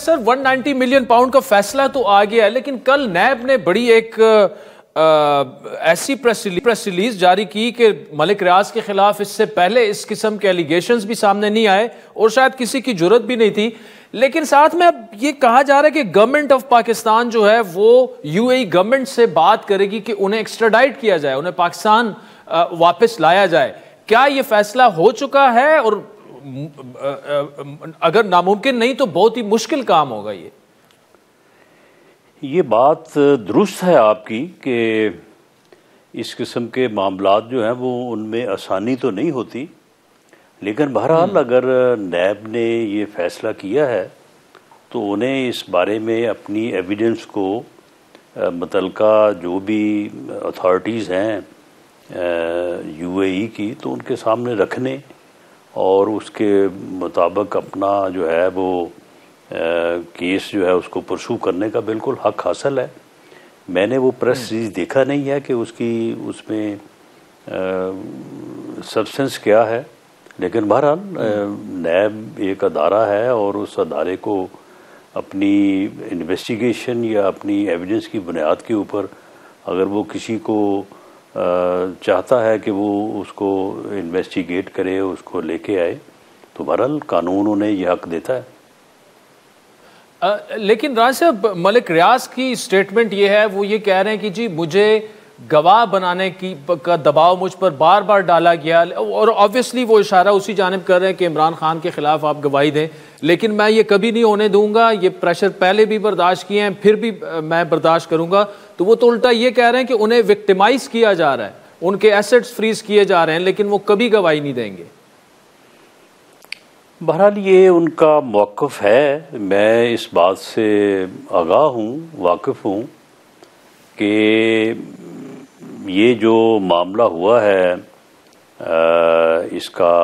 Sir 190 million pound का फैसला तो आ गया है, लेकिन कल नैब ने बड़ी एक ऐसी प्रेस रिलीज जारी की कि मलिक रियाज के खिलाफ इससे पहले इस किस्म के एलिगेशंस भी सामने नहीं आए और शायद किसी की जुर्रत भी नहीं थी। लेकिन साथ में अब ये कहा जा रहा है कि गवर्नमेंट ऑफ पाकिस्तान जो है वो यूएई गवर्नमेंट से बात करेगी कि उन्हें एक्स्ट्राडाइट किया जाए, उन्हें पाकिस्तान वापस लाया जाए। क्या ये फैसला हो चुका है? और अगर नामुमकिन नहीं तो बहुत ही मुश्किल काम होगा। ये बात दुरुस्त है आपकी कि इस किस्म के मामलात जो हैं वो उनमें आसानी तो नहीं होती, लेकिन बहरहाल अगर नैब ने ये फ़ैसला किया है तो उन्हें इस बारे में अपनी एविडेंस को मुतल्लिका जो भी अथॉरिटीज़ हैं यूएई की तो उनके सामने रखने और उसके मुताबिक अपना जो है वो केस जो है उसको परसू करने का बिल्कुल हक हासिल है। मैंने वो प्रेस रिलीज देखा नहीं है कि उसमें सब्सटेंस क्या है, लेकिन बहरहाल नैब एक अदारा है और उस अदारे को अपनी इन्वेस्टिगेशन या अपनी एविडेंस की बुनियाद के ऊपर अगर वो किसी को चाहता है कि वो उसको इन्वेस्टिगेट करे, उसको लेके आए, तो बहरहाल कानून उन्हें यह हक देता है। लेकिन राज साहब, मलिक रियाज की स्टेटमेंट ये है, वो ये कह रहे हैं कि जी मुझे गवाह बनाने का दबाव मुझ पर बार बार डाला गया, और ऑब्वियसली वो इशारा उसी जानिब कर रहे हैं कि इमरान खान के खिलाफ आप गवाही दें, लेकिन मैं ये कभी नहीं होने दूंगा, ये प्रेशर पहले भी बर्दाश्त किए हैं, फिर भी मैं बर्दाश्त करूंगा। तो वो तो उल्टा ये कह रहे हैं कि उन्हें विक्टिमाइज किया जा रहा है, उनके एसेट्स फ्रीज किए जा रहे हैं, लेकिन वो कभी गवाही नहीं देंगे। बहरहाल ये उनका मौक़िफ़ है। मैं इस बात से आगाह हूँ, वाकिफ़ हूँ कि ये जो मामला हुआ है इसका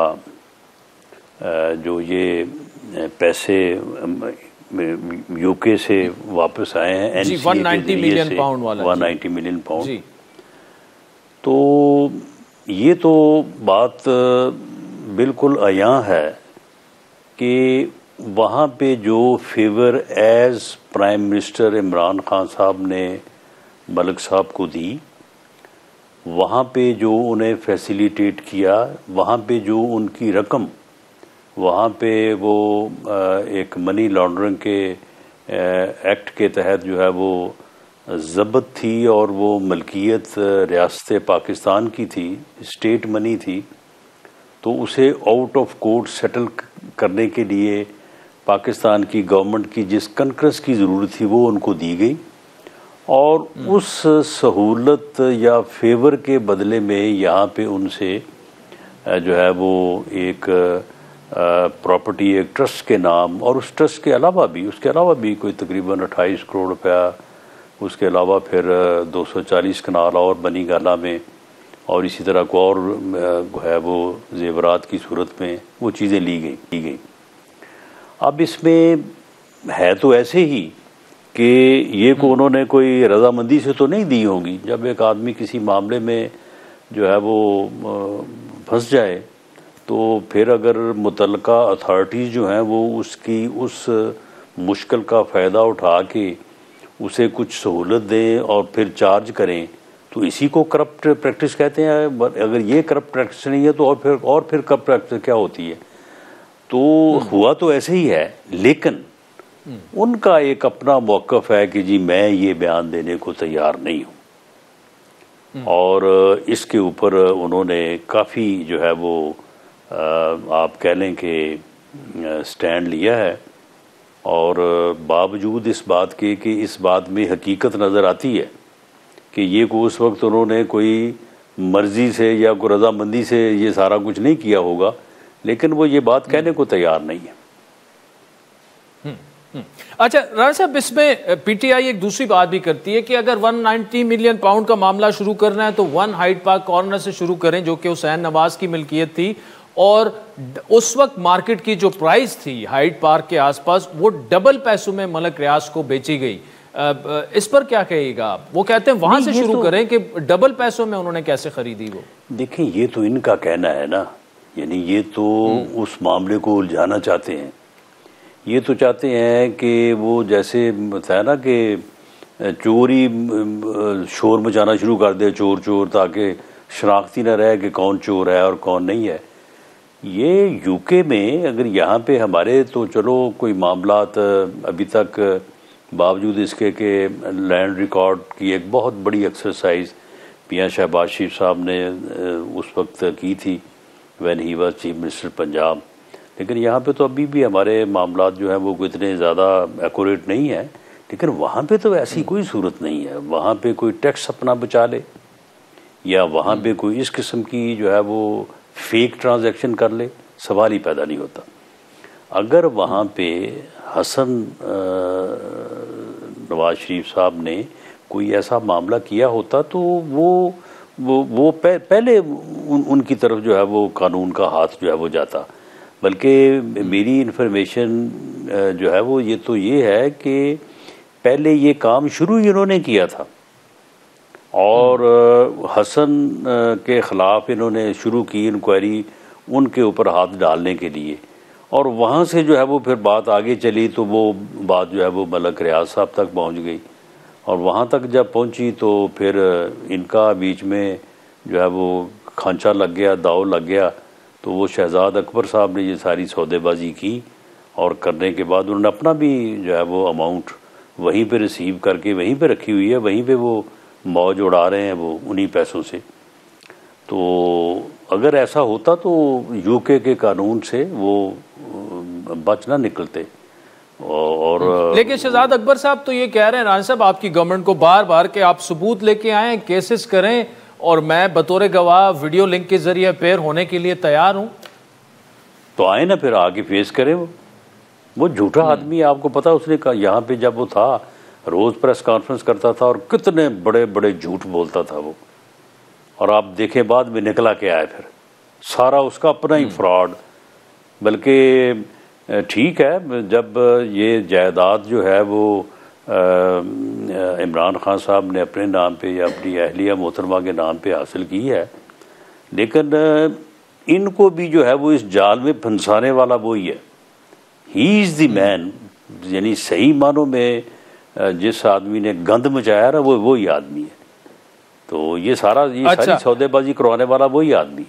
जो ये पैसे यूके से वापस आए हैं एनसीए 190 मिलियन पाउंड वाला, 190 मिलियन पाउंड, तो ये तो बात बिल्कुल अयां है कि वहाँ पे जो favour as prime minister Imran Khan साहब ने मलिक साहब को दी, वहाँ पे जो उन्हें फैसिलिटेट किया, वहाँ पे जो उनकी रकम, वहाँ पे वो एक मनी लॉन्ड्रिंग के एक्ट के तहत जो है वो ज़ब्त थी और वो मलकियत रियासत पाकिस्तान की थी, स्टेट मनी थी, तो उसे आउट ऑफ कोर्ट सेटल करने के लिए पाकिस्तान की गवर्नमेंट की जिस कंकरेंस की ज़रूरत थी वो उनको दी गई, और उस सहूलत या फेवर के बदले में यहाँ पे उनसे जो है वो एक प्रॉपर्टी, एक ट्रस्ट के नाम, और उस ट्रस्ट के अलावा भी, उसके अलावा भी कोई तकरीबन 28 करोड़ रुपया, उसके अलावा फिर 240 कनाल और बनी गाला में, और इसी तरह को और है वो जेवरात की सूरत में वो चीज़ें ली गई। अब इसमें है तो ऐसे ही कि ये को उन्होंने कोई रजामंदी से तो नहीं दी होंगी। जब एक आदमी किसी मामले में जो है वो फंस जाए तो फिर अगर मुतल्लिका अथॉरिटीज़ जो हैं वो उसकी उस मुश्किल का फ़ायदा उठा के उसे कुछ सहूलत दें और फिर चार्ज करें, तो इसी को करप्ट प्रैक्टिस कहते हैं। अगर ये करप्ट प्रैक्टिस नहीं है तो और फिर करप्ट प्रैक्टिस क्या होती है? तो हुआ तो ऐसे ही है, लेकिन उनका एक अपना मौक़िफ़ है कि जी मैं ये बयान देने को तैयार नहीं हूँ, और इसके ऊपर उन्होंने काफ़ी जो है वो आप कह लें कि स्टैंड लिया है, और बावजूद इस बात के कि इस बात में हकीकत नज़र आती है कि ये को उस वक्त उन्होंने कोई मर्जी से या कोई रजामंदी से ये सारा कुछ नहीं किया होगा, लेकिन वो ये बात कहने को तैयार नहीं है। अच्छा राणा साहब, इसमें पीटीआई एक दूसरी बात भी करती है कि अगर 190 मिलियन पाउंड का मामला शुरू करना है तो 1 हाइड पार्क कॉर्नर से शुरू करें, जो कि हुसैन नवाज की मिल्कियत थी, और उस वक्त मार्केट की जो प्राइस थी हाइड पार्क के आसपास वो डबल पैसों में मलिक रियाज को बेची गई। इस पर क्या कहिएगा आप? वो कहते हैं वहां से शुरू करें कि डबल पैसों में उन्होंने कैसे खरीदी वो। देखें, ये तो इनका कहना है ना, यानी ये तो उस मामले को उलझाना चाहते हैं। ये तो चाहते हैं कि वो जैसे बताया ना कि चोरी शोर मचाना शुरू कर दे, चोर चोर, ताकि शनाख्ती न रहे कि कौन चोर है और कौन नहीं है। ये यूके में अगर यहाँ पे हमारे तो चलो कोई मामलात अभी तक बावजूद इसके कि लैंड रिकॉर्ड की एक बहुत बड़ी एक्सरसाइज मियां शहबाज शरीफ साहब ने उस वक्त की थी when he was chief minister Punjab, लेकिन यहाँ पे तो अभी भी हमारे मामलात जो हैं वो इतने ज़्यादा एक्यूरेट नहीं है। लेकिन वहाँ पे तो ऐसी कोई सूरत नहीं है, वहाँ पे कोई टैक्स अपना बचा ले या वहाँ पे कोई इस किस्म की जो है वो फेक ट्रांजैक्शन कर ले, सवाल ही पैदा नहीं होता। अगर वहाँ पे हसन नवाज शरीफ साहब ने कोई ऐसा मामला किया होता तो वो पहले उनकी तरफ जो है वो कानून का हाथ जो है वो जाता। बल्कि मेरी इन्फॉर्मेशन जो है वो ये है कि पहले ये काम शुरू इन्होंने किया था और हसन के ख़िलाफ़ इन्होंने शुरू की इंक्वायरी उनके ऊपर हाथ डालने के लिए, और वहाँ से जो है वो फिर बात आगे चली तो वो बात जो है वो मलक रियाज साहब तक पहुँच गई, और वहाँ तक जब पहुँची तो फिर इनका बीच में जो है वो खांचा लग गया, दाव लग गया। तो वो शहजाद अकबर साहब ने ये सारी सौदेबाजी की और करने के बाद उन्होंने अपना भी जो है वो अमाउंट वहीं पे रिसीव करके वहीं पे रखी हुई है, वहीं पे वो मौज उड़ा रहे हैं वो उन्हीं पैसों से। तो अगर ऐसा होता तो यूके के कानून से वो बच ना निकलते। और लेकिन शहजाद अकबर साहब तो ये कह रहे हैं राना साहब आपकी गवर्नमेंट को बार बार कि आप सबूत लेके आए, केसेस करें, और मैं बतौर गवाह वीडियो लिंक के जरिए अपेयर होने के लिए तैयार हूं। तो आए ना, फिर आके फेस करें। वो झूठा आदमी, आपको पता उसने कहा यहाँ पे जब वो था रोज़ प्रेस कॉन्फ्रेंस करता था और कितने बड़े बड़े झूठ बोलता था वो, और आप देखें बाद में निकला के आए फिर सारा उसका अपना ही फ्रॉड। बल्कि ठीक है, जब ये जायदाद जो है वो इमरान खान साहब ने अपने नाम पे या अपनी अहलिया मोहतरमा के नाम पे हासिल की है, लेकिन इनको भी जो है वो इस जाल में फंसाने वाला वही है। ही इज़ द मैन, यानी सही मानों में जिस आदमी ने गंद मचाया ना वो वही आदमी है। तो ये सारी सौदेबाजी करवाने वाला वही आदमी।